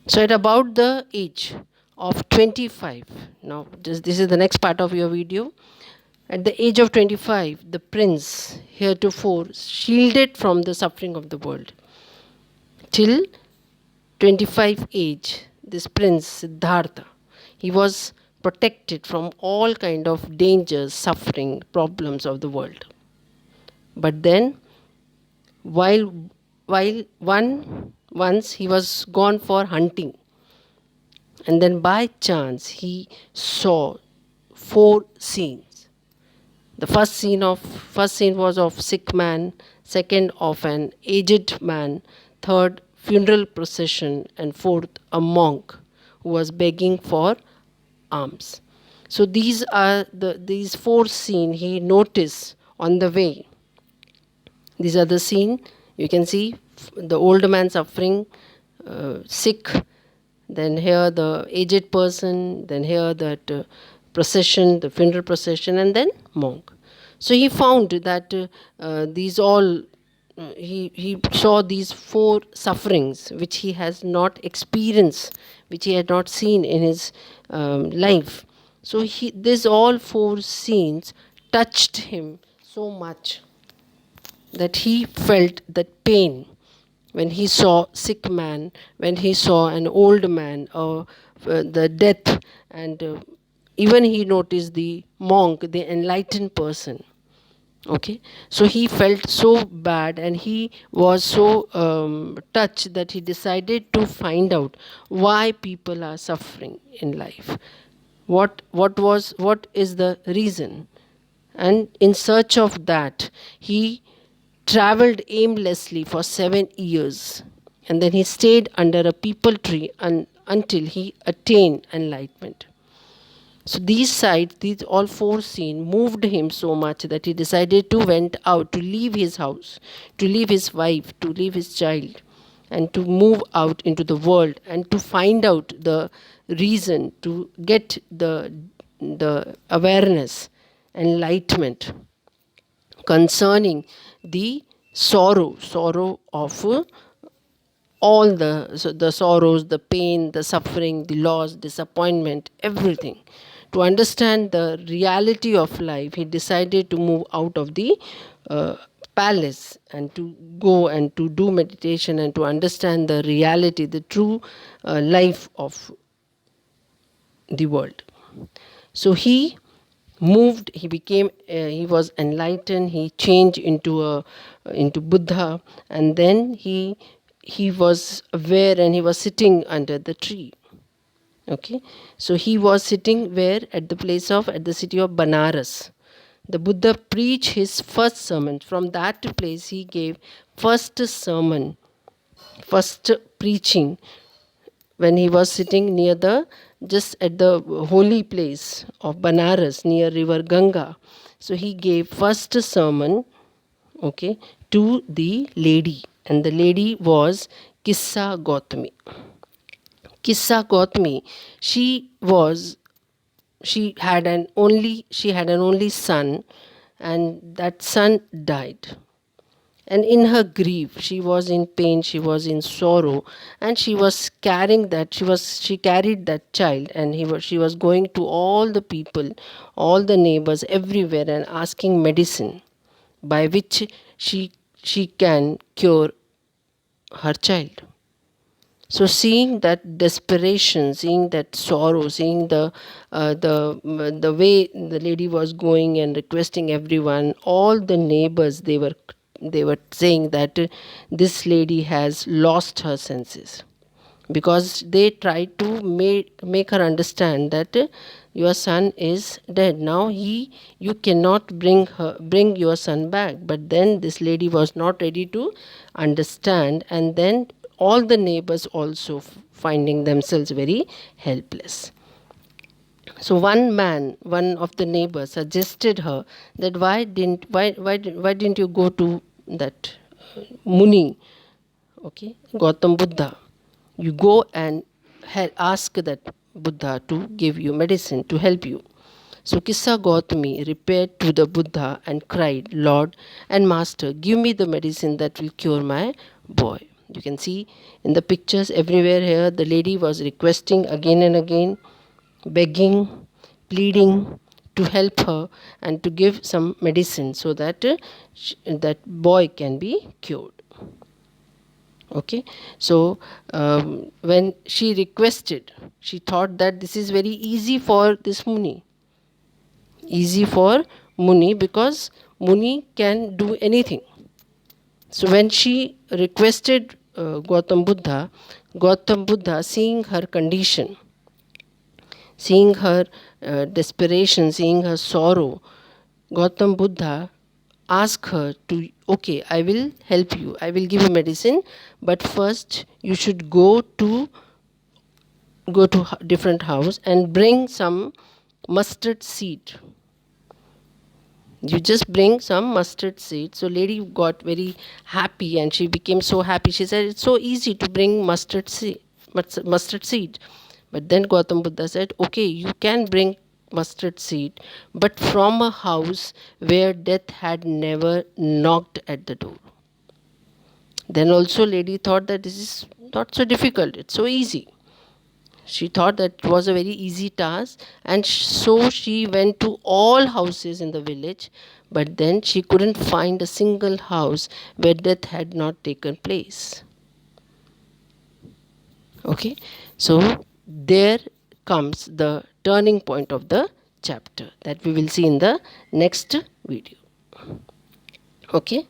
So at about the age of 25, now this is the next part of your video. At the age of 25, the prince, heretofore shielded from the suffering of the world, till 25 age, this prince Siddhartha, he was protected from all kind of dangers, suffering, problems of the world. But then, while once he was gone for hunting, and then by chance he saw four scenes. The first scene was of sick man, second of an aged man, third funeral procession, and fourth a monk who was begging for alms. So these four scenes he noticed on the way. These are the scene you can see: the old man suffering, sick, then here the aged person, then here that procession, the funeral procession, and then monk. So he found that these all, he saw these four sufferings which he has not experienced, which he had not seen in his life. So these all four scenes touched him so much that he felt that pain when he saw sick man, when he saw an old man, or the death, and even he noticed the monk, the enlightened person. Okay, so he felt so bad, and he was so touched that he decided to find out why people are suffering in life. What is the reason? And in search of that, he traveled aimlessly for 7 years, and then he stayed under a peepal tree until he attained enlightenment. So these sights, these all four scenes moved him so much that he decided to went out, to leave his house, to leave his wife, to leave his child, and to move out into the world and to find out the reason, to get the awareness, enlightenment concerning the sorrow of all the sorrows, the pain, the suffering, the loss, disappointment, everything. To understand the reality of life, he decided to move out of the palace and to go and to do meditation and to understand the reality, the true life of the world. So he moved, he became, he was enlightened, he changed into Buddha, and then he was aware and he was sitting under the tree. Okay, so he was sitting where? At the place of, at the city of Banaras. The Buddha preached his first sermon. From that place he gave first sermon, first preaching, when he was sitting near the, just at the holy place of Banaras near river Ganga. So he gave first sermon, okay, to the lady, and the lady was Kissa Gautami. Kissa Gautami, she had an only son, and that son died. And in her grief, she was in pain, she was in sorrow, and she was carrying that, she carried that child, and she was going to all the people, all the neighbors, everywhere, and asking medicine by which she can cure her child. So seeing that desperation, seeing that sorrow, seeing the way the lady was going and requesting everyone, all the neighbors, they were saying that this lady has lost her senses, because they tried to make her understand that your son is dead now. You cannot bring your son back. But then this lady was not ready to understand, and then all the neighbors also finding themselves very helpless. So one of the neighbors suggested her that why didn't you go to that Muni, okay, Gautam Buddha. You go and ask that Buddha to give you medicine to help you. So Kissa Gautami repaired to the Buddha and cried, Lord and Master, give me the medicine that will cure my boy. You can see in the pictures everywhere here, the lady was requesting again and again, begging, pleading to help her and to give some medicine so that that boy can be cured. Okay, so when she requested, she thought that this is very easy for this Muni. Easy for Muni because Muni can do anything. So when she requested Gautam Buddha, seeing her condition, seeing her desperation, seeing her sorrow, Gautam Buddha asked her to, okay, I will help you, I will give you medicine, but first you should go to different house and bring some mustard seed. You just bring some mustard seed. So lady got very happy and she became so happy. She said, it's so easy to bring mustard seed. Mustard seed. But then Gautam Buddha said, okay, you can bring mustard seed, but from a house where death had never knocked at the door. Then also lady thought that this is not so difficult, it's so easy. She thought that it was a very easy task, and so she went to all houses in the village, but then she couldn't find a single house where death had not taken place. Okay, so there comes the turning point of the chapter that we will see in the next video. Okay.